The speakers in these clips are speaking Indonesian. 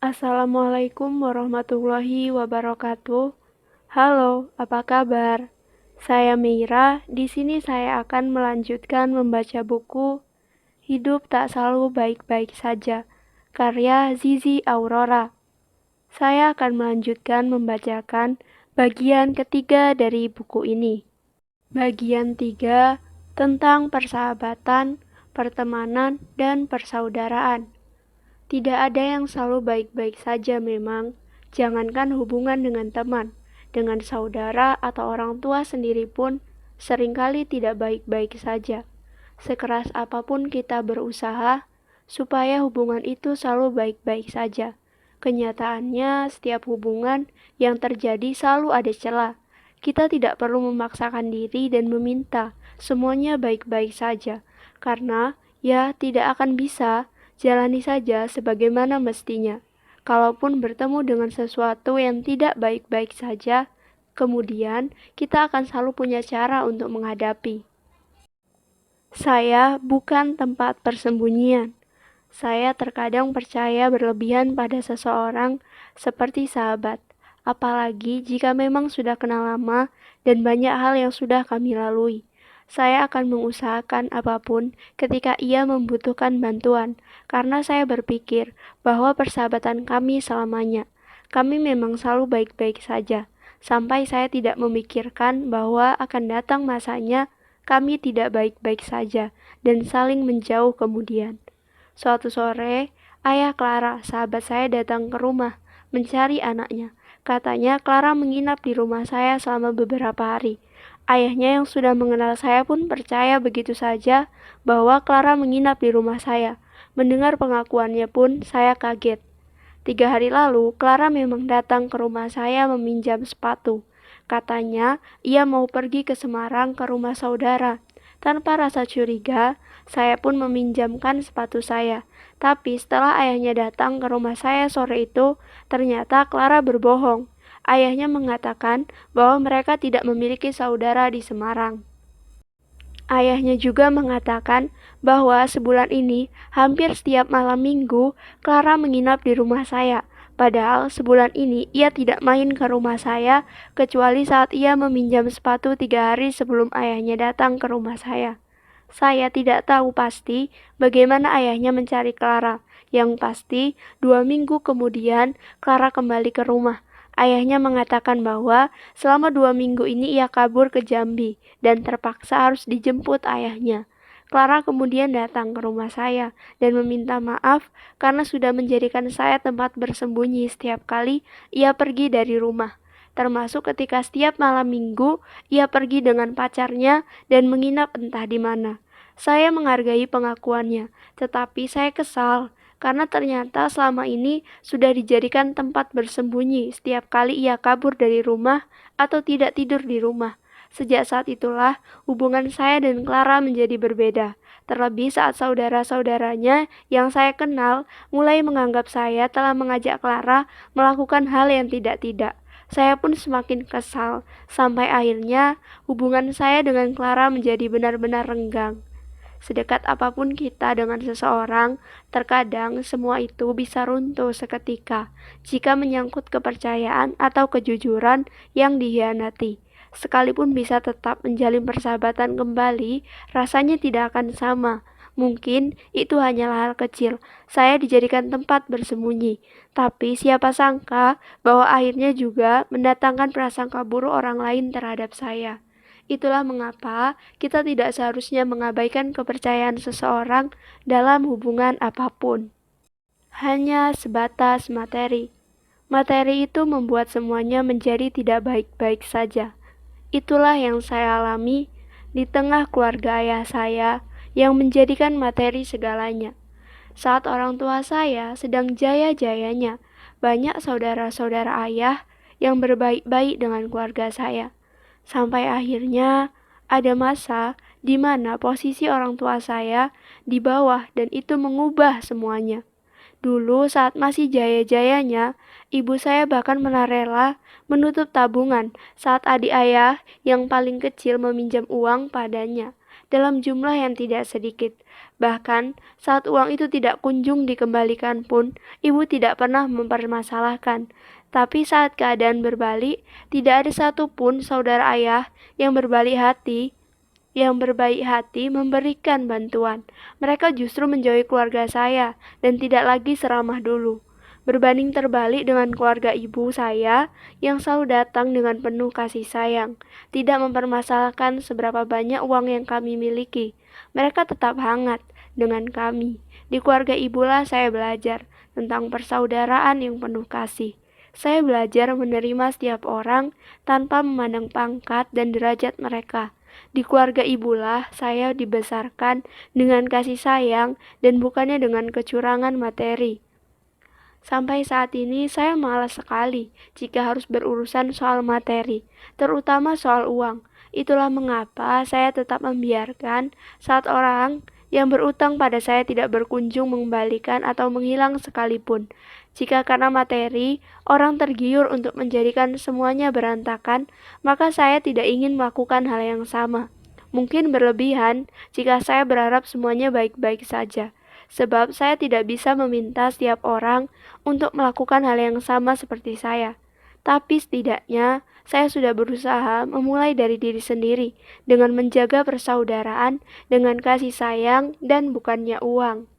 Assalamualaikum warahmatullahi wabarakatuh. Halo, apa kabar? Saya Meira. Di sini saya akan melanjutkan membaca buku Hidup Tak Selalu Baik-Baik Saja, karya Zizi Aurora. Saya akan melanjutkan membacakan bagian ketiga dari buku ini. Bagian 3 tentang persahabatan, pertemanan, dan persaudaraan. Tidak ada yang selalu baik-baik saja memang, jangankan hubungan dengan teman, dengan saudara atau orang tua sendiri pun seringkali tidak baik-baik saja. Sekeras apapun kita berusaha supaya hubungan itu selalu baik-baik saja. Kenyataannya setiap hubungan yang terjadi selalu ada celah. Kita tidak perlu memaksakan diri dan meminta semuanya baik-baik saja, karena ya tidak akan bisa. Jalani saja sebagaimana mestinya. Kalaupun bertemu dengan sesuatu yang tidak baik-baik saja, kemudian kita akan selalu punya cara untuk menghadapi. Saya bukan tempat persembunyian. Saya terkadang percaya berlebihan pada seseorang seperti sahabat, apalagi jika memang sudah kenal lama dan banyak hal yang sudah kami lalui. Saya akan mengusahakan apapun ketika ia membutuhkan bantuan, karena saya berpikir bahwa persahabatan kami selamanya. Kami memang selalu baik-baik saja, sampai saya tidak memikirkan bahwa akan datang masanya kami tidak baik-baik saja dan saling menjauh kemudian. Suatu sore, ayah Clara, sahabat saya datang ke rumah mencari anaknya. Katanya Clara menginap di rumah saya selama beberapa hari. Ayahnya yang sudah mengenal saya pun percaya begitu saja bahwa Clara menginap di rumah saya. Mendengar pengakuannya pun saya kaget. 3 hari lalu, Clara memang datang ke rumah saya meminjam sepatu. Katanya, ia mau pergi ke Semarang ke rumah saudara. Tanpa rasa curiga, saya pun meminjamkan sepatu saya. Tapi setelah ayahnya datang ke rumah saya sore itu, ternyata Clara berbohong. Ayahnya mengatakan bahwa mereka tidak memiliki saudara di Semarang. Ayahnya juga mengatakan bahwa sebulan ini hampir setiap malam minggu Clara menginap di rumah saya. Padahal sebulan ini ia tidak main ke rumah saya kecuali saat ia meminjam sepatu 3 hari sebelum ayahnya datang ke rumah saya. Saya tidak tahu pasti bagaimana ayahnya mencari Clara. Yang pasti 2 minggu kemudian Clara kembali ke rumah. Ayahnya mengatakan bahwa selama 2 minggu ini ia kabur ke Jambi dan terpaksa harus dijemput ayahnya. Clara kemudian datang ke rumah saya dan meminta maaf karena sudah menjadikan saya tempat bersembunyi setiap kali ia pergi dari rumah. Termasuk ketika setiap malam minggu ia pergi dengan pacarnya dan menginap entah di mana. Saya menghargai pengakuannya, tetapi saya kesal karena ternyata selama ini sudah dijadikan tempat bersembunyi setiap kali ia kabur dari rumah atau tidak tidur di rumah. Sejak saat itulah hubungan saya dan Clara menjadi berbeda. Terlebih saat saudara-saudaranya yang saya kenal mulai menganggap saya telah mengajak Clara melakukan hal yang tidak-tidak. Saya pun semakin kesal, sampai akhirnya hubungan saya dengan Clara menjadi benar-benar renggang. Sedekat apapun kita dengan seseorang, terkadang semua itu bisa runtuh seketika jika menyangkut kepercayaan atau kejujuran yang dikhianati. Sekalipun bisa tetap menjalin persahabatan kembali, rasanya tidak akan sama. Mungkin itu hanyalah hal kecil, saya dijadikan tempat bersembunyi. Tapi siapa sangka bahwa akhirnya juga mendatangkan prasangka buruk orang lain terhadap saya. Itulah mengapa kita tidak seharusnya mengabaikan kepercayaan seseorang dalam hubungan apapun. Hanya sebatas materi. Materi itu membuat semuanya menjadi tidak baik-baik saja. Itulah yang saya alami di tengah keluarga ayah saya yang menjadikan materi segalanya. Saat orang tua saya sedang jaya-jayanya, banyak saudara-saudara ayah yang berbaik-baik dengan keluarga saya. Sampai akhirnya ada masa di mana posisi orang tua saya di bawah dan itu mengubah semuanya. Dulu saat masih jaya-jayanya, ibu saya bahkan rela menutup tabungan saat adik ayah yang paling kecil meminjam uang padanya. dalam jumlah yang tidak sedikit. Bahkan saat uang itu tidak kunjung dikembalikan pun, ibu tidak pernah mempermasalahkan. Tapi saat keadaan berbalik, tidak ada satupun saudara ayah yang berbaik hati memberikan bantuan. Mereka justru menjauhi keluarga saya dan tidak lagi seramah dulu. Berbanding terbalik dengan keluarga ibu saya yang selalu datang dengan penuh kasih sayang, tidak mempermasalahkan seberapa banyak uang yang kami miliki. Mereka tetap hangat dengan kami. Di keluarga ibulah saya belajar tentang persaudaraan yang penuh kasih. Saya belajar menerima setiap orang tanpa memandang pangkat dan derajat mereka. Di keluarga ibulah saya dibesarkan dengan kasih sayang dan bukannya dengan kecurangan materi. Sampai saat ini saya malas sekali jika harus berurusan soal materi, terutama soal uang. Itulah mengapa saya tetap membiarkan saat orang yang berutang pada saya tidak berkunjung mengembalikan atau menghilang sekalipun. Jika karena materi, orang tergiur untuk menjadikan semuanya berantakan, maka saya tidak ingin melakukan hal yang sama. Mungkin berlebihan jika saya berharap semuanya baik-baik saja, sebab saya tidak bisa meminta setiap orang untuk melakukan hal yang sama seperti saya. Tapi setidaknya saya sudah berusaha memulai dari diri sendiri dengan menjaga persaudaraan dengan kasih sayang dan bukannya uang.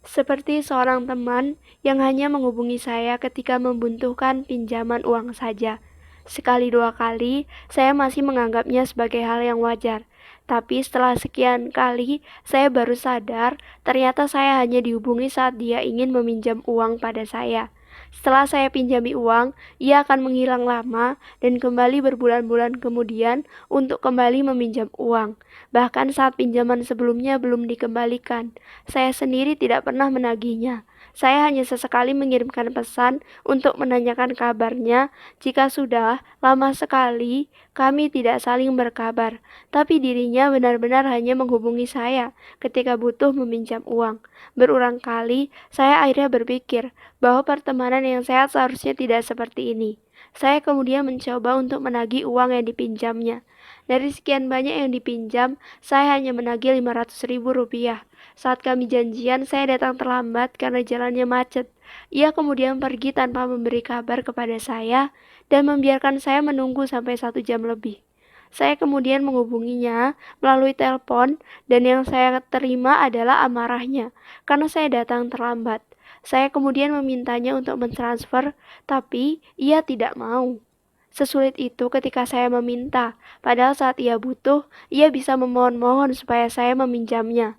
Seperti seorang teman yang hanya menghubungi saya ketika membutuhkan pinjaman uang saja. Sekali dua kali, saya masih menganggapnya sebagai hal yang wajar. Tapi setelah sekian kali, saya baru sadar ternyata saya hanya dihubungi saat dia ingin meminjam uang pada saya. Setelah saya pinjami uang, ia akan menghilang lama dan kembali berbulan-bulan kemudian untuk kembali meminjam uang. Bahkan saat pinjaman sebelumnya belum dikembalikan, saya sendiri tidak pernah menagihnya. Saya hanya sesekali mengirimkan pesan untuk menanyakan kabarnya. Jika sudah lama sekali kami tidak saling berkabar, tapi dirinya benar-benar hanya menghubungi saya ketika butuh meminjam uang. Berulang kali, saya akhirnya berpikir bahwa pertemanan yang sehat seharusnya tidak seperti ini. Saya kemudian mencoba untuk menagih uang yang dipinjamnya. Dari sekian banyak yang dipinjam, saya hanya menagih Rp500.000. Saat kami janjian, saya datang terlambat karena jalannya macet. Ia kemudian pergi tanpa memberi kabar kepada saya dan membiarkan saya menunggu sampai 1 jam lebih. Saya kemudian menghubunginya melalui telepon dan yang saya terima adalah amarahnya karena saya datang terlambat. Saya kemudian memintanya untuk mentransfer, tapi ia tidak mau. Sesulit itu ketika saya meminta, padahal saat ia butuh, ia bisa memohon-mohon supaya saya meminjaminya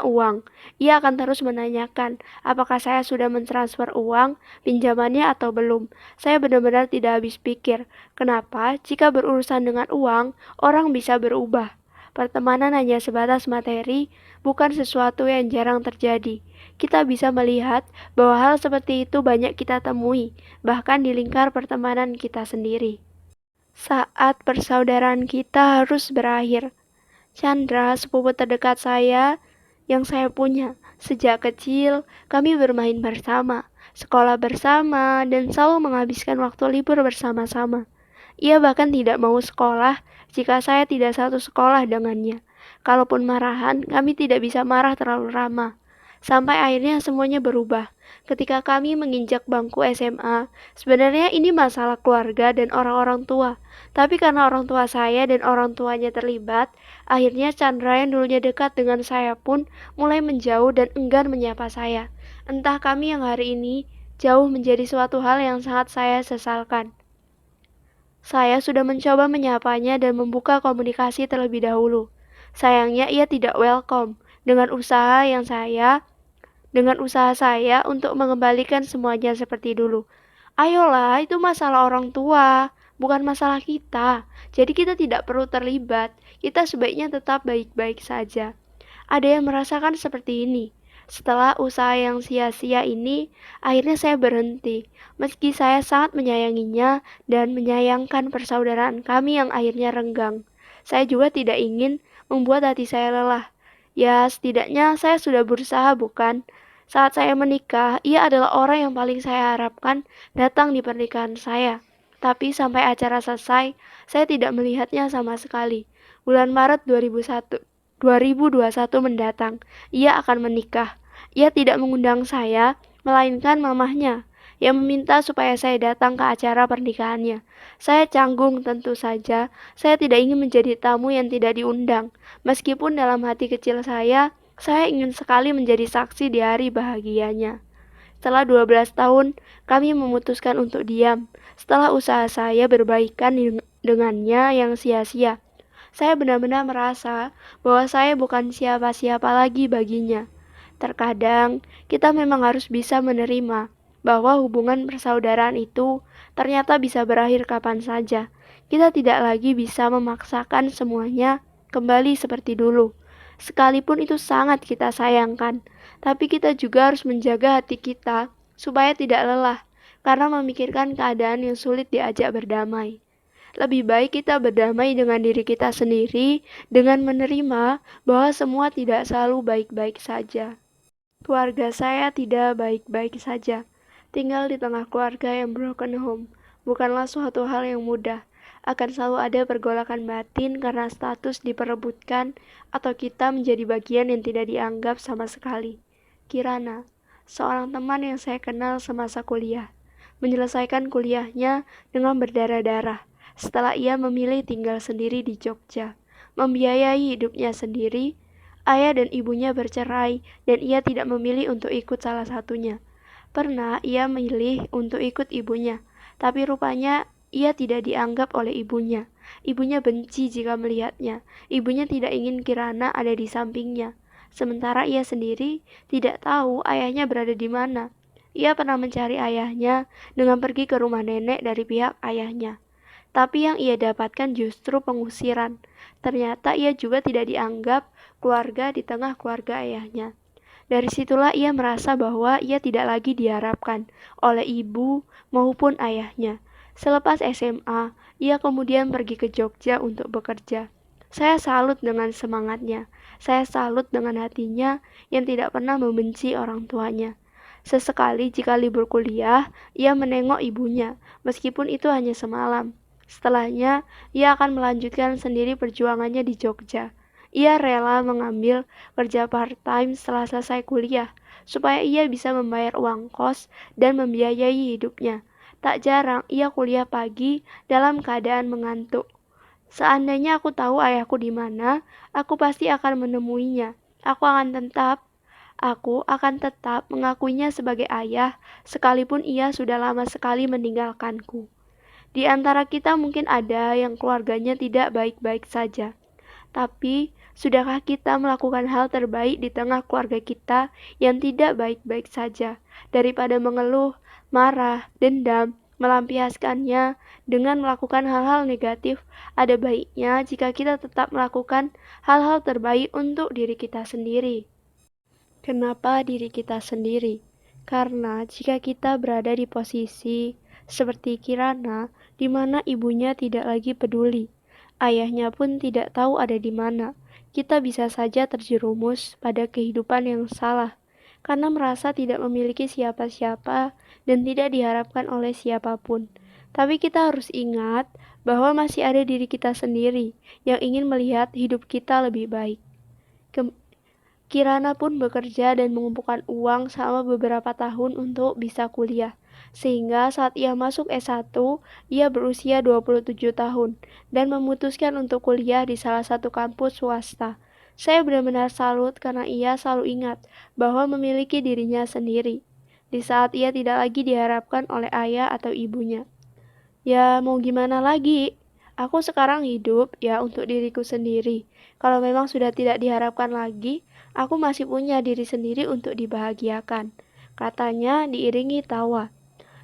uang. Ia akan terus menanyakan apakah saya sudah mentransfer uang pinjamannya atau belum. Saya benar-benar tidak habis pikir, kenapa jika berurusan dengan uang, orang bisa berubah. Pertemanan hanya sebatas materi, bukan sesuatu yang jarang terjadi. Kita bisa melihat bahwa hal seperti itu banyak kita temui, bahkan di lingkar pertemanan kita sendiri. Saat persaudaraan kita harus berakhir, Chandra, sepupu terdekat saya yang saya punya. Sejak kecil, kami bermain bersama, sekolah bersama, dan selalu menghabiskan waktu libur bersama-sama. Ia bahkan tidak mau sekolah jika saya tidak satu sekolah dengannya. Kalaupun marahan, kami tidak bisa marah terlalu ramah. Sampai akhirnya semuanya berubah. Ketika kami menginjak bangku SMA, sebenarnya ini masalah keluarga dan orang-orang tua. Tapi karena orang tua saya dan orang tuanya terlibat, akhirnya Chandra yang dulunya dekat dengan saya pun mulai menjauh dan enggan menyapa saya. Entah kami yang hari ini jauh menjadi suatu hal yang sangat saya sesalkan. Saya sudah mencoba menyapanya dan membuka komunikasi terlebih dahulu. Sayangnya ia tidak welcome dengan usaha saya untuk mengembalikan semuanya seperti dulu. Ayolah, itu masalah orang tua, bukan masalah kita. Jadi kita tidak perlu terlibat. Kita sebaiknya tetap baik-baik saja. Ada yang merasakan seperti ini. Setelah usaha yang sia-sia ini, akhirnya saya berhenti. Meski saya sangat menyayanginya dan menyayangkan persaudaraan kami yang akhirnya renggang. Saya juga tidak ingin membuat hati saya lelah. Ya, setidaknya saya sudah berusaha, bukan? Saat saya menikah, ia adalah orang yang paling saya harapkan datang di pernikahan saya. Tapi sampai acara selesai, saya tidak melihatnya sama sekali. Bulan Maret 2021 mendatang, ia akan menikah. Ia tidak mengundang saya, melainkan mamahnya, yang meminta supaya saya datang ke acara pernikahannya. Saya canggung tentu saja, saya tidak ingin menjadi tamu yang tidak diundang. Meskipun dalam hati kecil saya ingin sekali menjadi saksi di hari bahagianya. Setelah 12 tahun, kami memutuskan untuk diam. Setelah usaha saya berbaikan dengannya yang sia-sia. Saya benar-benar merasa bahwa saya bukan siapa-siapa lagi baginya. Terkadang, kita memang harus bisa menerima bahwa hubungan persaudaraan itu ternyata bisa berakhir kapan saja. Kita tidak lagi bisa memaksakan semuanya kembali seperti dulu. Sekalipun itu sangat kita sayangkan, tapi kita juga harus menjaga hati kita supaya tidak lelah karena memikirkan keadaan yang sulit diajak berdamai. Lebih baik kita berdamai dengan diri kita sendiri dengan menerima bahwa semua tidak selalu baik-baik saja. Keluarga saya tidak baik-baik saja. Tinggal di tengah keluarga yang broken home bukanlah suatu hal yang mudah. Akan selalu ada pergolakan batin karena status diperebutkan atau kita menjadi bagian yang tidak dianggap sama sekali. Kirana, seorang teman yang saya kenal semasa kuliah, menyelesaikan kuliahnya dengan berdarah-darah setelah ia memilih tinggal sendiri di Jogja, membiayai hidupnya sendiri. Ayah dan ibunya bercerai dan ia tidak memilih untuk ikut salah satunya. Pernah ia memilih untuk ikut ibunya, tapi rupanya ia tidak dianggap oleh ibunya. Ibunya benci jika melihatnya. Ibunya tidak ingin Kirana ada di sampingnya. Sementara ia sendiri tidak tahu ayahnya berada di mana. Ia pernah mencari ayahnya dengan pergi ke rumah nenek dari pihak ayahnya. Tapi yang ia dapatkan justru pengusiran. Ternyata ia juga tidak dianggap keluarga di tengah keluarga ayahnya. Dari situlah ia merasa bahwa ia tidak lagi diharapkan oleh ibu maupun ayahnya. Selepas SMA, ia kemudian pergi ke Jogja untuk bekerja. Saya salut dengan semangatnya. Saya salut dengan hatinya yang tidak pernah membenci orang tuanya. Sesekali jika libur kuliah, ia menengok ibunya, meskipun itu hanya semalam. Setelahnya, ia akan melanjutkan sendiri perjuangannya di Jogja. Ia rela mengambil kerja part-time setelah selesai kuliah, supaya ia bisa membayar uang kos dan membiayai hidupnya. Tak jarang ia kuliah pagi dalam keadaan mengantuk. Seandainya aku tahu ayahku di mana, aku pasti akan menemuinya. Aku akan tetap mengakuinya sebagai ayah, sekalipun ia sudah lama sekali meninggalkanku. Di antara kita mungkin ada yang keluarganya tidak baik-baik saja. Tapi, sudahkah kita melakukan hal terbaik di tengah keluarga kita yang tidak baik-baik saja, daripada mengeluh, marah, dendam, melampiaskannya dengan melakukan hal-hal negatif? Ada baiknya jika kita tetap melakukan hal-hal terbaik untuk diri kita sendiri. Kenapa diri kita sendiri? Karena jika kita berada di posisi seperti Kirana, di mana ibunya tidak lagi peduli, ayahnya pun tidak tahu ada di mana, kita bisa saja terjerumus pada kehidupan yang salah, karena merasa tidak memiliki siapa-siapa dan tidak diharapkan oleh siapapun. Tapi kita harus ingat bahwa masih ada diri kita sendiri yang ingin melihat hidup kita lebih baik. Kirana pun bekerja dan mengumpulkan uang selama beberapa tahun untuk bisa kuliah. Sehingga saat ia masuk S1, ia berusia 27 tahun dan memutuskan untuk kuliah di salah satu kampus swasta. Saya benar-benar salut karena ia selalu ingat bahwa memiliki dirinya sendiri di saat ia tidak lagi diharapkan oleh ayah atau ibunya. Ya mau gimana lagi? Aku sekarang hidup ya untuk diriku sendiri. Kalau memang sudah tidak diharapkan lagi, aku masih punya diri sendiri untuk dibahagiakan. Katanya diiringi tawa.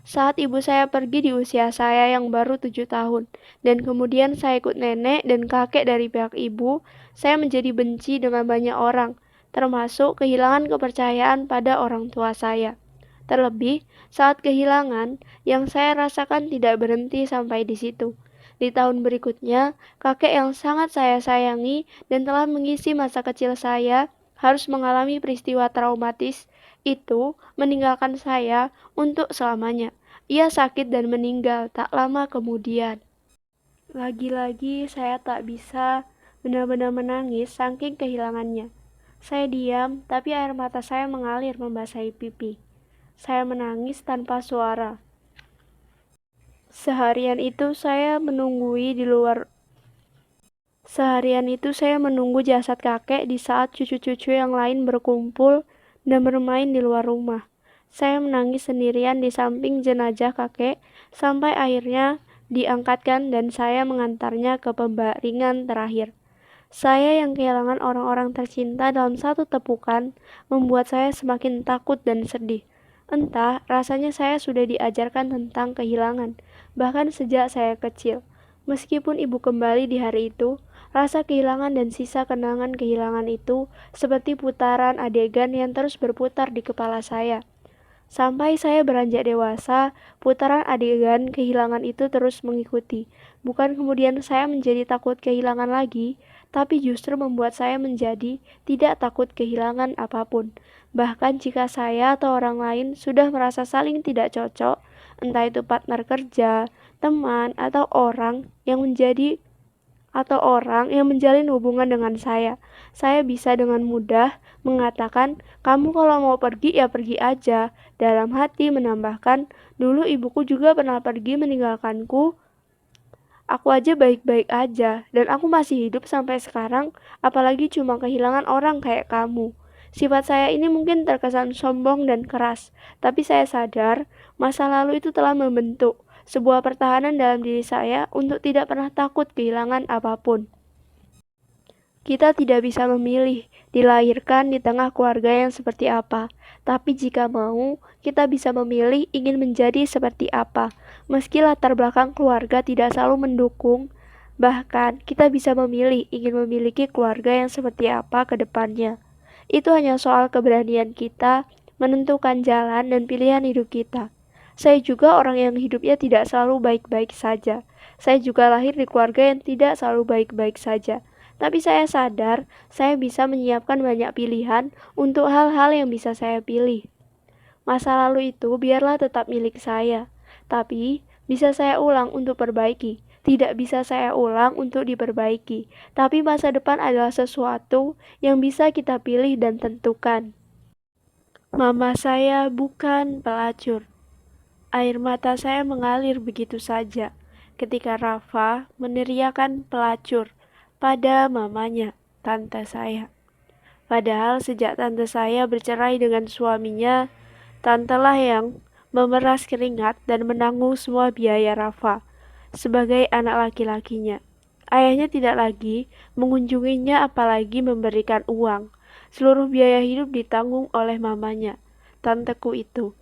Saat ibu saya pergi di usia saya yang baru 7 tahun, dan kemudian saya ikut nenek dan kakek dari pihak ibu, saya menjadi benci dengan banyak orang, termasuk kehilangan kepercayaan pada orang tua saya. Terlebih, saat kehilangan, yang saya rasakan tidak berhenti sampai di situ. Di tahun berikutnya, kakek yang sangat saya sayangi dan telah mengisi masa kecil saya harus mengalami peristiwa traumatis itu meninggalkan saya untuk selamanya. Ia sakit dan meninggal tak lama kemudian. Lagi-lagi saya tak bisa benar-benar menangis saking kehilangannya. Saya diam, tapi air mata saya mengalir membasahi pipi. Saya menangis tanpa suara. Seharian itu saya menunggu jasad kakek di saat cucu-cucu yang lain berkumpul dan bermain di luar rumah. Saya menangis sendirian di samping jenazah kakek sampai akhirnya diangkatkan dan saya mengantarnya ke pembaringan terakhir. Saya yang kehilangan orang-orang tercinta dalam satu tepukan membuat saya semakin takut dan sedih. Entah, rasanya saya sudah diajarkan tentang kehilangan, bahkan sejak saya kecil. Meskipun ibu kembali di hari itu, rasa kehilangan dan sisa kenangan kehilangan itu seperti putaran adegan yang terus berputar di kepala saya. Sampai saya beranjak dewasa, putaran adegan kehilangan itu terus mengikuti. Bukan kemudian saya menjadi takut kehilangan lagi, tapi justru membuat saya menjadi tidak takut kehilangan apapun. Bahkan jika saya atau orang lain sudah merasa saling tidak cocok, entah itu partner kerja, teman, orang yang menjalin hubungan dengan saya bisa dengan mudah mengatakan, "Kamu kalau mau pergi ya pergi aja." Dalam hati menambahkan, "Dulu ibuku juga pernah pergi meninggalkanku. Aku aja baik-baik aja, dan aku masih hidup sampai sekarang, apalagi cuma kehilangan orang kayak kamu." Sifat saya ini mungkin terkesan sombong dan keras, tapi saya sadar masa lalu itu telah membentuk sebuah pertahanan dalam diri saya untuk tidak pernah takut kehilangan apapun. Kita tidak bisa memilih dilahirkan di tengah keluarga yang seperti apa, tapi jika mau, kita bisa memilih ingin menjadi seperti apa. Meski latar belakang keluarga tidak selalu mendukung, bahkan kita bisa memilih ingin memiliki keluarga yang seperti apa ke depannya. Itu hanya soal keberanian kita menentukan jalan dan pilihan hidup kita. Saya juga orang yang hidupnya tidak selalu baik-baik saja. Saya juga lahir di keluarga yang tidak selalu baik-baik saja. Tapi saya sadar saya bisa menyiapkan banyak pilihan untuk hal-hal yang bisa saya pilih. Masa lalu itu biarlah tetap milik saya, tapi bisa saya ulang untuk perbaiki. Tidak bisa saya ulang untuk diperbaiki, tapi masa depan adalah sesuatu yang bisa kita pilih dan tentukan. Mama saya bukan pelacur. Air mata saya mengalir begitu saja ketika Rafa meneriakkan pelacur pada mamanya, tante saya. Padahal sejak tante saya bercerai dengan suaminya, tantelah yang memeras keringat dan menanggung semua biaya Rafa sebagai anak laki-lakinya. Ayahnya tidak lagi mengunjunginya apalagi memberikan uang. Seluruh biaya hidup ditanggung oleh mamanya, tanteku itu.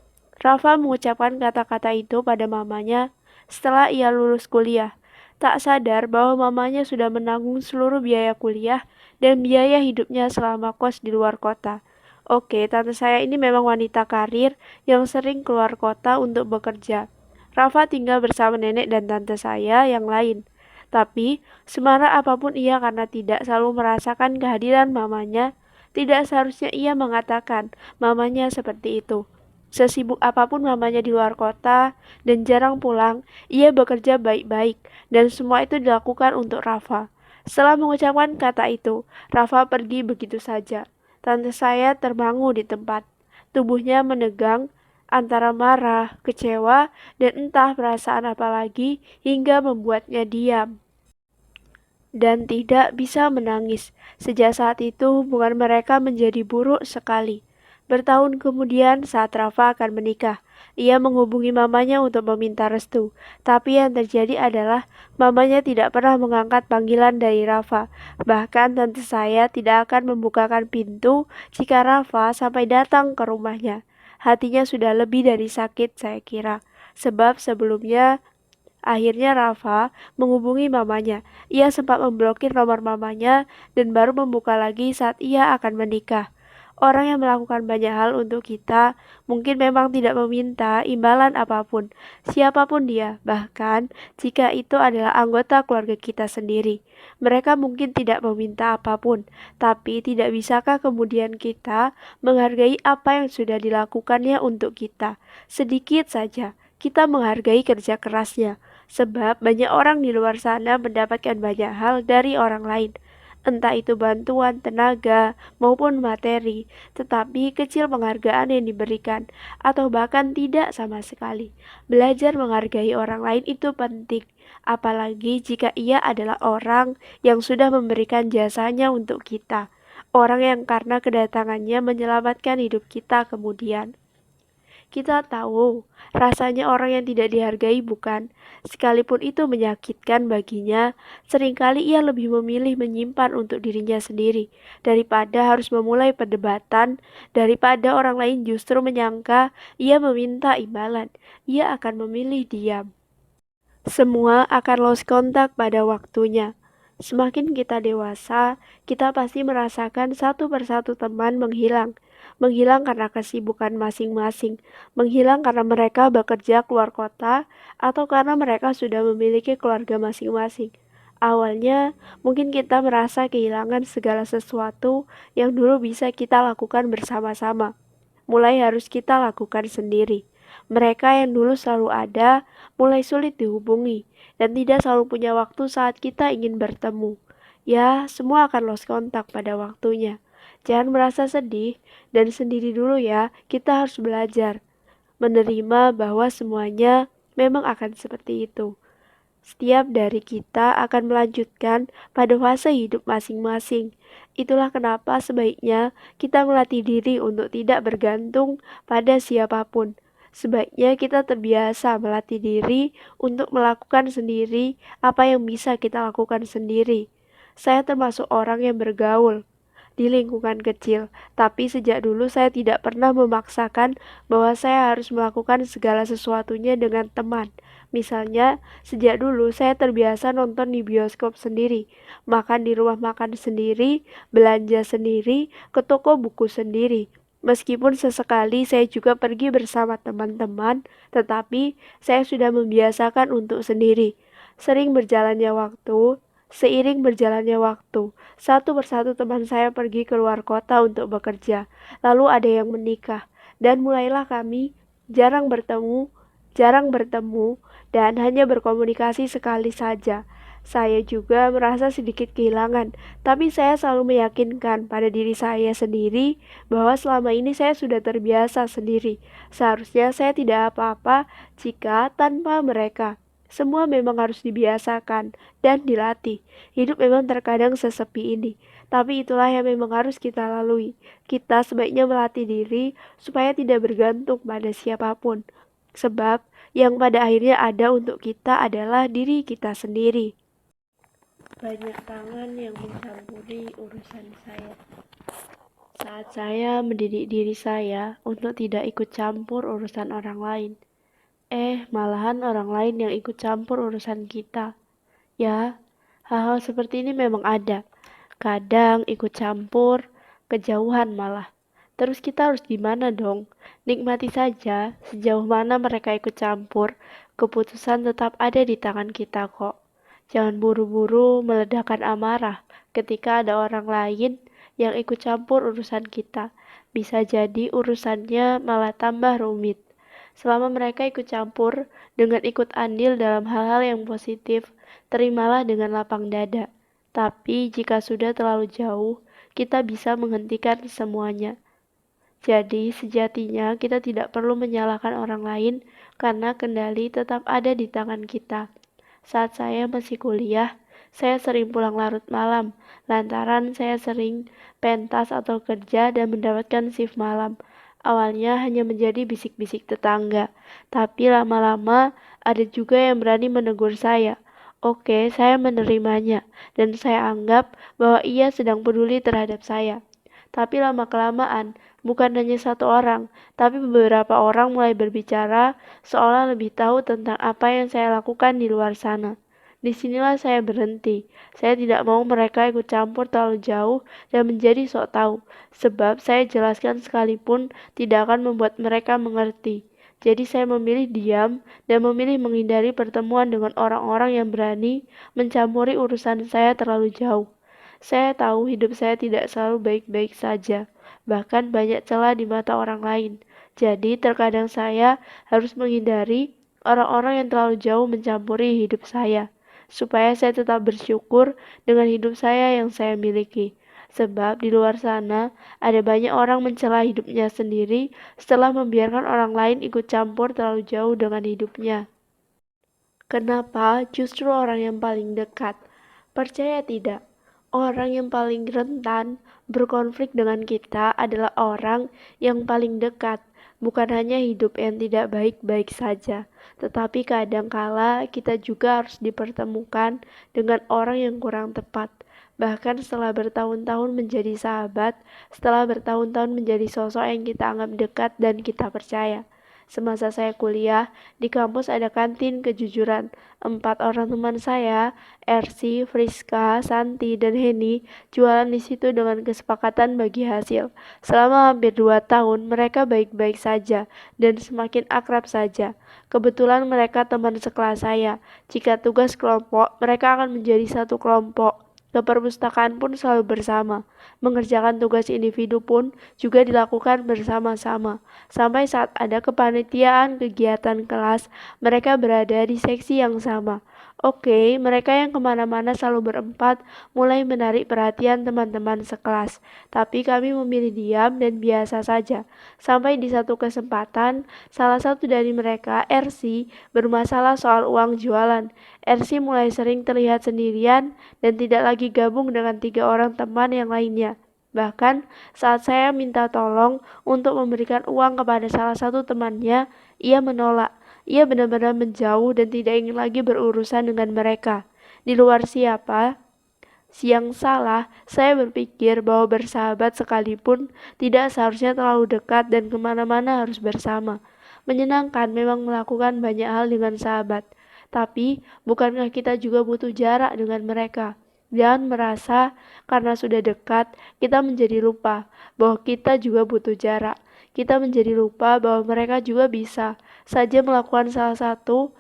Rafa mengucapkan kata-kata itu pada mamanya setelah ia lulus kuliah, tak sadar bahwa mamanya sudah menanggung seluruh biaya kuliah dan biaya hidupnya selama kos di luar kota. Oke, tante saya ini memang wanita karir yang sering keluar kota untuk bekerja. Rafa tinggal bersama nenek dan tante saya yang lain. Tapi, semarah apapun ia karena tidak selalu merasakan kehadiran mamanya, tidak seharusnya ia mengatakan mamanya seperti itu. Sesibuk apapun mamanya di luar kota dan jarang pulang, ia bekerja baik-baik dan semua itu dilakukan untuk Rafa. Setelah mengucapkan kata itu, Rafa pergi begitu saja. Tante saya terbangun di tempat. Tubuhnya menegang antara marah, kecewa, dan entah perasaan apa lagi hingga membuatnya diam dan tidak bisa menangis. Sejak saat itu hubungan mereka menjadi buruk sekali. Bertahun kemudian saat Rafa akan menikah, ia menghubungi mamanya untuk meminta restu. Tapi yang terjadi adalah mamanya tidak pernah mengangkat panggilan dari Rafa. Bahkan tante saya tidak akan membukakan pintu jika Rafa sampai datang ke rumahnya. Hatinya sudah lebih dari sakit saya kira. Sebab sebelumnya akhirnya Rafa menghubungi mamanya. Ia sempat memblokir nomor mamanya dan baru membuka lagi saat ia akan menikah. Orang yang melakukan banyak hal untuk kita mungkin memang tidak meminta imbalan apapun, siapapun dia, bahkan jika itu adalah anggota keluarga kita sendiri. Mereka mungkin tidak meminta apapun, tapi tidak bisakah kemudian kita menghargai apa yang sudah dilakukannya untuk kita? Sedikit saja, kita menghargai kerja kerasnya. Sebab banyak orang di luar sana mendapatkan banyak hal dari orang lain. entah itu bantuan, tenaga, maupun materi, tetapi kecil penghargaan yang diberikan, atau bahkan tidak sama sekali. Belajar menghargai orang lain itu penting, apalagi jika ia adalah orang yang sudah memberikan jasanya untuk kita, orang yang karena kedatangannya menyelamatkan hidup kita kemudian. Kita tahu rasanya orang yang tidak dihargai bukan, sekalipun itu menyakitkan baginya, seringkali ia lebih memilih menyimpan untuk dirinya sendiri, daripada harus memulai perdebatan, daripada orang lain justru menyangka ia meminta imbalan, ia akan memilih diam. Semua akan lost kontak pada waktunya. Semakin kita dewasa, kita pasti merasakan satu persatu teman menghilang. Menghilang karena kesibukan masing-masing, menghilang karena mereka bekerja keluar kota, atau karena mereka sudah memiliki keluarga masing-masing. Awalnya, mungkin kita merasa kehilangan segala sesuatu yang dulu bisa kita lakukan bersama-sama. Mulai harus kita lakukan sendiri. Mereka yang dulu selalu ada, mulai sulit dihubungi, dan tidak selalu punya waktu saat kita ingin bertemu. Ya, semua akan lost kontak pada waktunya. Jangan merasa sedih, dan sendiri dulu ya, kita harus belajar. Menerima bahwa semuanya memang akan seperti itu. Setiap dari kita akan melanjutkan pada fase hidup masing-masing. Itulah kenapa sebaiknya kita melatih diri untuk tidak bergantung pada siapapun. Sebaiknya kita terbiasa melatih diri untuk melakukan sendiri apa yang bisa kita lakukan sendiri. Saya termasuk orang yang bergaul di lingkungan kecil, tapi sejak dulu saya tidak pernah memaksakan bahwa saya harus melakukan segala sesuatunya dengan teman. Misalnya, sejak dulu saya terbiasa nonton di bioskop sendiri, makan di rumah makan sendiri, belanja sendiri, ke toko buku sendiri. Meskipun sesekali saya juga pergi bersama teman-teman, tetapi saya sudah membiasakan untuk sendiri. Seiring berjalannya waktu, satu persatu teman saya pergi ke luar kota untuk bekerja. Lalu ada yang menikah, dan mulailah kami jarang bertemu, dan hanya berkomunikasi sekali saja. Saya juga merasa sedikit kehilangan, tapi saya selalu meyakinkan pada diri saya sendiri bahwa selama ini saya sudah terbiasa sendiri. Seharusnya saya tidak apa-apa jika tanpa mereka. Semua memang harus dibiasakan dan dilatih. Hidup memang terkadang sesepi ini, tapi itulah yang memang harus kita lalui. Kita sebaiknya melatih diri supaya tidak bergantung pada siapapun. Sebab yang pada akhirnya ada untuk kita adalah diri kita sendiri. Banyak tangan yang mencampuri urusan saya. Saat saya mendidik diri saya untuk tidak ikut campur urusan orang lain, malahan orang lain yang ikut campur urusan kita. Ya, hal-hal seperti ini memang ada. Kadang ikut campur, kejauhan malah. Terus kita harus gimana dong? Nikmati saja, sejauh mana mereka ikut campur, keputusan tetap ada di tangan kita kok. Jangan buru-buru meledakkan amarah ketika ada orang lain yang ikut campur urusan kita. Bisa jadi urusannya malah tambah rumit. Selama mereka ikut campur dengan ikut andil dalam hal-hal yang positif, terimalah dengan lapang dada. Tapi jika sudah terlalu jauh, kita bisa menghentikan semuanya. Jadi sejatinya kita tidak perlu menyalahkan orang lain karena kendali tetap ada di tangan kita. Saat saya masih kuliah, saya sering pulang larut malam, lantaran saya sering pentas atau kerja dan mendapatkan shift malam. Awalnya hanya menjadi bisik-bisik tetangga, tapi lama-lama ada juga yang berani menegur saya. Oke, saya menerimanya, dan saya anggap bahwa ia sedang peduli terhadap saya. Tapi lama-kelamaan, bukan hanya satu orang, tapi beberapa orang mulai berbicara seolah lebih tahu tentang apa yang saya lakukan di luar sana. Disinilah saya berhenti. Saya tidak mau mereka ikut campur terlalu jauh dan menjadi sok tahu, sebab saya jelaskan sekalipun tidak akan membuat mereka mengerti. Jadi saya memilih diam dan memilih menghindari pertemuan dengan orang-orang yang berani mencampuri urusan saya terlalu jauh. Saya tahu hidup saya tidak selalu baik-baik saja, bahkan banyak celah di mata orang lain. Jadi terkadang saya harus menghindari orang-orang yang terlalu jauh mencampuri hidup saya. supaya saya tetap bersyukur dengan hidup saya yang saya miliki. Sebab di luar sana ada banyak orang mencela hidupnya sendiri setelah membiarkan orang lain ikut campur terlalu jauh dengan hidupnya. Kenapa justru orang yang paling dekat? Percaya tidak? Orang yang paling rentan berkonflik dengan kita adalah orang yang paling dekat. Bukan hanya hidup yang tidak baik-baik saja, tetapi kadangkala kita juga harus dipertemukan dengan orang yang kurang tepat. Bahkan setelah bertahun-tahun menjadi sahabat, setelah bertahun-tahun menjadi sosok yang kita anggap dekat dan kita percaya. Semasa saya kuliah, di kampus ada kantin kejujuran. 4 orang teman saya, Ersi, Friska, Santi, dan Heni, jualan di situ dengan kesepakatan bagi hasil. Selama hampir 2 tahun, mereka baik-baik saja dan semakin akrab saja. Kebetulan mereka teman sekelas saya. Jika tugas kelompok, mereka akan menjadi satu kelompok. Ke perpustakaan pun selalu bersama. Mengerjakan tugas individu pun juga dilakukan bersama-sama. Sampai saat ada kepanitiaan kegiatan kelas, mereka berada di seksi yang sama. Oke, mereka yang kemana-mana selalu berempat mulai menarik perhatian teman-teman sekelas. Tapi kami memilih diam dan biasa saja. Sampai di satu kesempatan, salah satu dari mereka, RC, bermasalah soal uang jualan. RC mulai sering terlihat sendirian dan tidak lagi gabung dengan 3 orang teman yang lainnya. Bahkan saat saya minta tolong untuk memberikan uang kepada salah satu temannya, ia menolak. Ia benar-benar menjauh dan tidak ingin lagi berurusan dengan mereka. Di luar siapa yang salah, saya berpikir bahwa bersahabat sekalipun tidak seharusnya terlalu dekat dan kemana-mana harus bersama. Menyenangkan memang melakukan banyak hal dengan sahabat, tapi bukankah kita juga butuh jarak dengan mereka? Jangan merasa karena sudah dekat, kita menjadi lupa bahwa kita juga butuh jarak. Kita menjadi lupa bahwa mereka juga bisa saja melakukan salah satu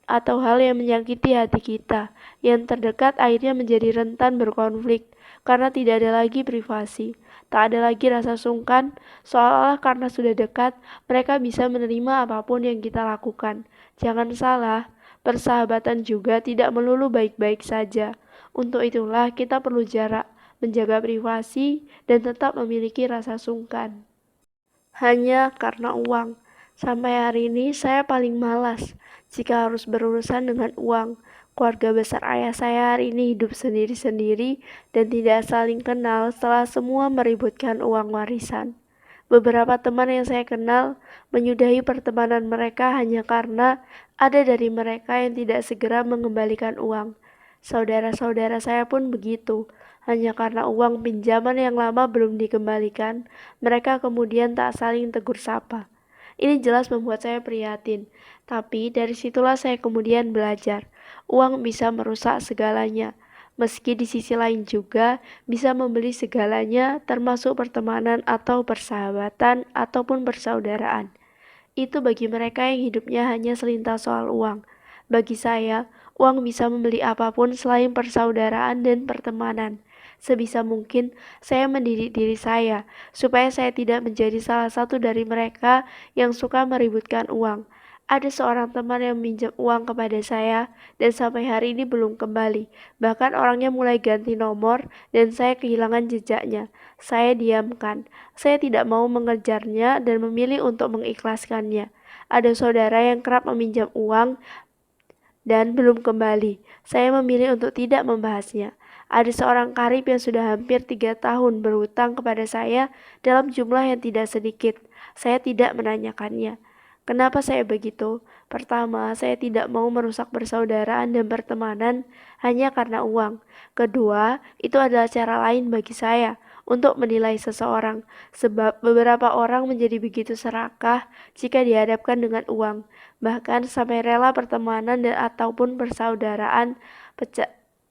atau hal yang menyakiti hati kita. Yang terdekat akhirnya menjadi rentan berkonflik karena tidak ada lagi privasi. Tak ada lagi rasa sungkan, seolah-olah karena sudah dekat, mereka bisa menerima apapun yang kita lakukan. Jangan salah, persahabatan juga tidak melulu baik-baik saja. Untuk itulah kita perlu jarak, menjaga privasi, dan tetap memiliki rasa sungkan. Hanya karena uang. Sampai hari ini saya paling malas jika harus berurusan dengan uang. Keluarga besar ayah saya hari ini hidup sendiri-sendiri dan tidak saling kenal setelah semua meributkan uang warisan. Beberapa teman yang saya kenal menyudahi pertemanan mereka hanya karena ada dari mereka yang tidak segera mengembalikan uang. Saudara-saudara saya pun begitu. Hanya karena uang pinjaman yang lama belum dikembalikan, mereka kemudian tak saling tegur sapa. Ini jelas membuat saya prihatin, tapi dari situlah saya kemudian belajar. Uang bisa merusak segalanya, meski di sisi lain juga bisa membeli segalanya, termasuk pertemanan atau persahabatan ataupun persaudaraan. Itu bagi mereka yang hidupnya hanya selintas soal uang. Bagi saya, uang bisa membeli apapun selain persaudaraan dan pertemanan. Sebisa mungkin, saya mendidik diri saya, supaya saya tidak menjadi salah satu dari mereka yang suka meributkan uang. Ada seorang teman yang meminjam uang kepada saya, dan sampai hari ini belum kembali. Bahkan orangnya mulai ganti nomor, dan saya kehilangan jejaknya. Saya diamkan. Saya tidak mau mengejarnya dan memilih untuk mengikhlaskannya. Ada saudara yang kerap meminjam uang dan belum kembali. Saya memilih untuk tidak membahasnya. Ada seorang karib yang sudah hampir 3 tahun berhutang kepada saya dalam jumlah yang tidak sedikit. Saya tidak menanyakannya. Kenapa saya begitu? Pertama, saya tidak mau merusak persaudaraan dan pertemanan hanya karena uang. Kedua, itu adalah cara lain bagi saya untuk menilai seseorang, sebab beberapa orang menjadi begitu serakah jika dihadapkan dengan uang, bahkan sampai rela pertemanan dan ataupun persaudaraan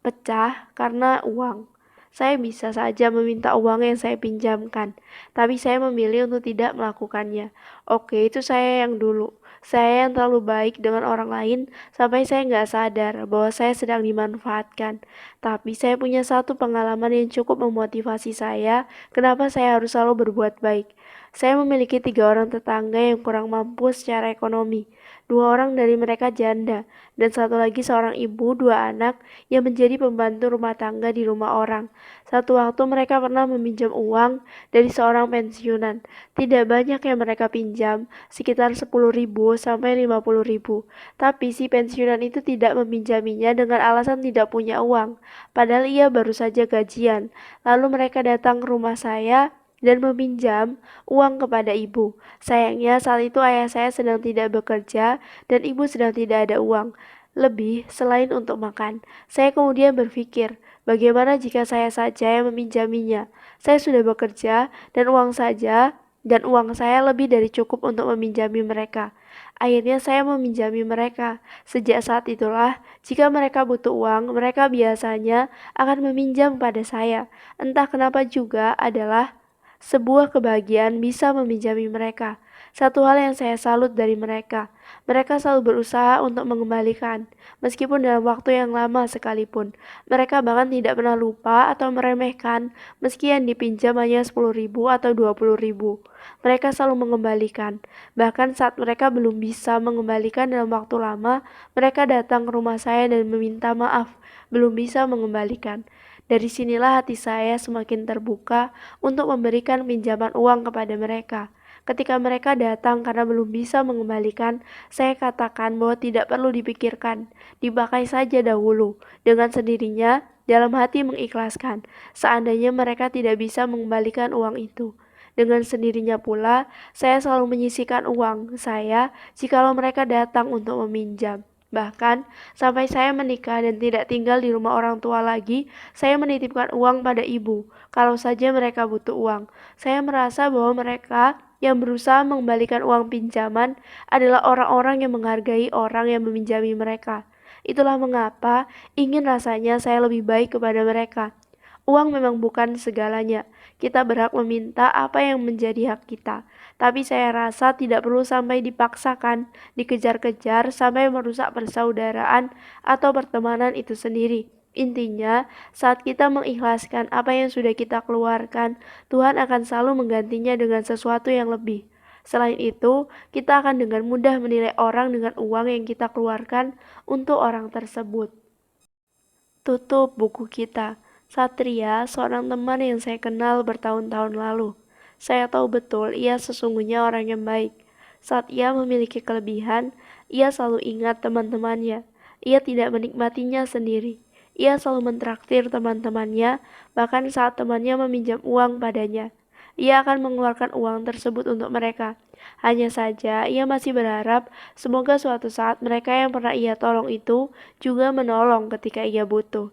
pecah karena uang. Saya bisa saja meminta uang yang saya pinjamkan, tapi saya memilih untuk tidak melakukannya. Oke, itu saya yang dulu. Saya yang terlalu baik dengan orang lain sampai saya nggak sadar bahwa saya sedang dimanfaatkan. Tapi saya punya satu pengalaman yang cukup memotivasi saya, kenapa saya harus selalu berbuat baik. Saya memiliki 3 orang tetangga yang kurang mampu secara ekonomi. 2 orang dari mereka janda, dan satu lagi seorang ibu 2 anak yang menjadi pembantu rumah tangga di rumah orang. Satu waktu mereka pernah meminjam uang dari seorang pensiunan. Tidak banyak yang mereka pinjam, sekitar 10.000 sampai 50.000. Tapi si pensiunan itu tidak meminjaminya dengan alasan tidak punya uang, padahal ia baru saja gajian. Lalu mereka datang ke rumah saya dan meminjam uang kepada ibu. Sayangnya saat itu ayah saya sedang tidak bekerja dan ibu sedang tidak ada uang lebih selain untuk makan. Saya kemudian berpikir, bagaimana jika saya saja yang meminjaminya? Saya sudah bekerja dan uang saya lebih dari cukup untuk meminjami mereka. Akhirnya saya meminjami mereka. Sejak saat itulah, jika mereka butuh uang, mereka biasanya akan meminjam pada saya. Entah kenapa juga adalah sebuah kebahagiaan bisa meminjami mereka. Satu hal yang saya salut dari mereka, mereka selalu berusaha untuk mengembalikan, meskipun dalam waktu yang lama sekalipun. Mereka bahkan tidak pernah lupa atau meremehkan, meski yang dipinjam hanya 10.000 atau 20.000. Mereka selalu mengembalikan. Bahkan saat mereka belum bisa mengembalikan dalam waktu lama, mereka datang ke rumah saya dan meminta maaf, belum bisa mengembalikan. Dari sinilah hati saya semakin terbuka untuk memberikan pinjaman uang kepada mereka. Ketika mereka datang karena belum bisa mengembalikan, saya katakan bahwa tidak perlu dipikirkan, dipakai saja dahulu. Dengan sendirinya, dalam hati mengikhlaskan, seandainya mereka tidak bisa mengembalikan uang itu. Dengan sendirinya pula, saya selalu menyisihkan uang saya jikalau mereka datang untuk meminjam. Bahkan, sampai saya menikah dan tidak tinggal di rumah orang tua lagi, saya menitipkan uang pada ibu. Kalau saja mereka butuh uang, saya merasa bahwa mereka yang berusaha mengembalikan uang pinjaman adalah orang-orang yang menghargai orang yang meminjami mereka. Itulah mengapa ingin rasanya saya lebih baik kepada mereka. Uang memang bukan segalanya. Kita berhak meminta apa yang menjadi hak kita. Tapi saya rasa tidak perlu sampai dipaksakan, dikejar-kejar sampai merusak persaudaraan atau pertemanan itu sendiri. Intinya, saat kita mengikhlaskan apa yang sudah kita keluarkan, Tuhan akan selalu menggantinya dengan sesuatu yang lebih. Selain itu, kita akan dengan mudah menilai orang dengan uang yang kita keluarkan untuk orang tersebut. Tutup buku kita. Satria, seorang teman yang saya kenal bertahun-tahun lalu. Saya tahu betul ia sesungguhnya orang yang baik. Saat ia memiliki kelebihan, ia selalu ingat teman-temannya. Ia tidak menikmatinya sendiri. Ia selalu mentraktir teman-temannya, bahkan saat temannya meminjam uang padanya. Ia akan mengeluarkan uang tersebut untuk mereka. Hanya saja, ia masih berharap semoga suatu saat mereka yang pernah ia tolong itu juga menolong ketika ia butuh.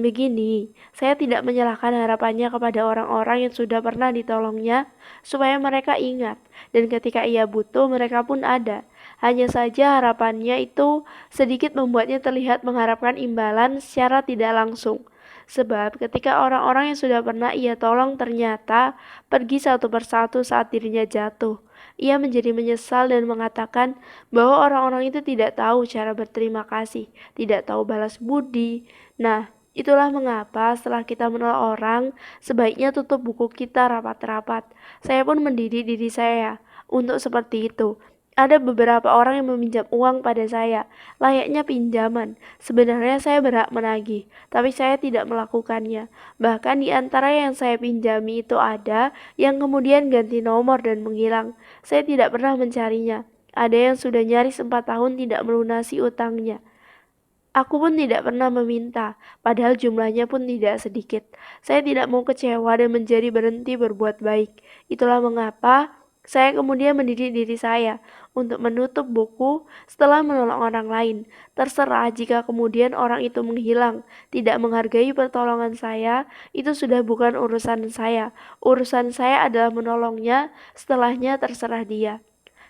Begini, saya tidak menyalahkan harapannya kepada orang-orang yang sudah pernah ditolongnya, supaya mereka ingat, dan ketika ia butuh, mereka pun ada. Hanya saja harapannya itu sedikit membuatnya terlihat mengharapkan imbalan secara tidak langsung. Sebab ketika orang-orang yang sudah pernah ia tolong ternyata pergi satu persatu saat dirinya jatuh, ia menjadi menyesal dan mengatakan bahwa orang-orang itu tidak tahu cara berterima kasih, tidak tahu balas budi. Nah, itulah mengapa setelah kita menolong orang, sebaiknya tutup buku kita rapat-rapat. Saya pun mendidik diri saya untuk seperti itu. Ada beberapa orang yang meminjam uang pada saya, layaknya pinjaman. Sebenarnya saya berhak menagih, tapi saya tidak melakukannya. Bahkan di antara yang saya pinjami itu ada yang kemudian ganti nomor dan menghilang. Saya tidak pernah mencarinya. Ada yang sudah nyaris 4 tahun tidak melunasi utangnya. Aku pun tidak pernah meminta, padahal jumlahnya pun tidak sedikit. Saya tidak mau kecewa dan menjadi berhenti berbuat baik. Itulah mengapa saya kemudian mendidik diri saya untuk menutup buku setelah menolong orang lain. Terserah jika kemudian orang itu menghilang, tidak menghargai pertolongan saya, itu sudah bukan urusan saya. Urusan saya adalah menolongnya, setelahnya terserah dia.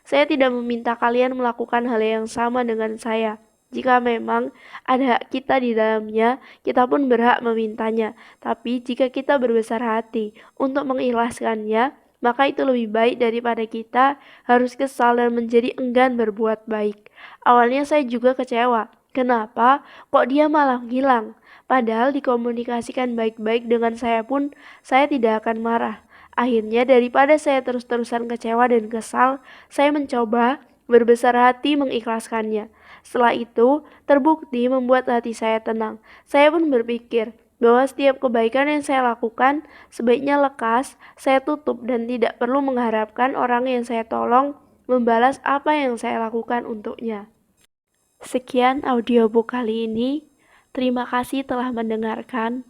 Saya tidak meminta kalian melakukan hal yang sama dengan saya. Jika memang ada hak kita di dalamnya, kita pun berhak memintanya. Tapi jika kita berbesar hati untuk mengikhlaskannya, maka itu lebih baik daripada kita harus kesal dan menjadi enggan berbuat baik. Awalnya saya juga kecewa. Kenapa? Kok dia malah hilang? Padahal dikomunikasikan baik-baik dengan saya pun, saya tidak akan marah. Akhirnya daripada saya terus-terusan kecewa dan kesal, saya mencoba berbesar hati mengikhlaskannya. Setelah itu, terbukti membuat hati saya tenang. Saya pun berpikir bahwa setiap kebaikan yang saya lakukan sebaiknya lekas saya tutup dan tidak perlu mengharapkan orang yang saya tolong membalas apa yang saya lakukan untuknya. Sekian audiobook kali ini. Terima kasih telah mendengarkan.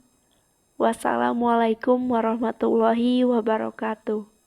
Wassalamualaikum warahmatullahi wabarakatuh.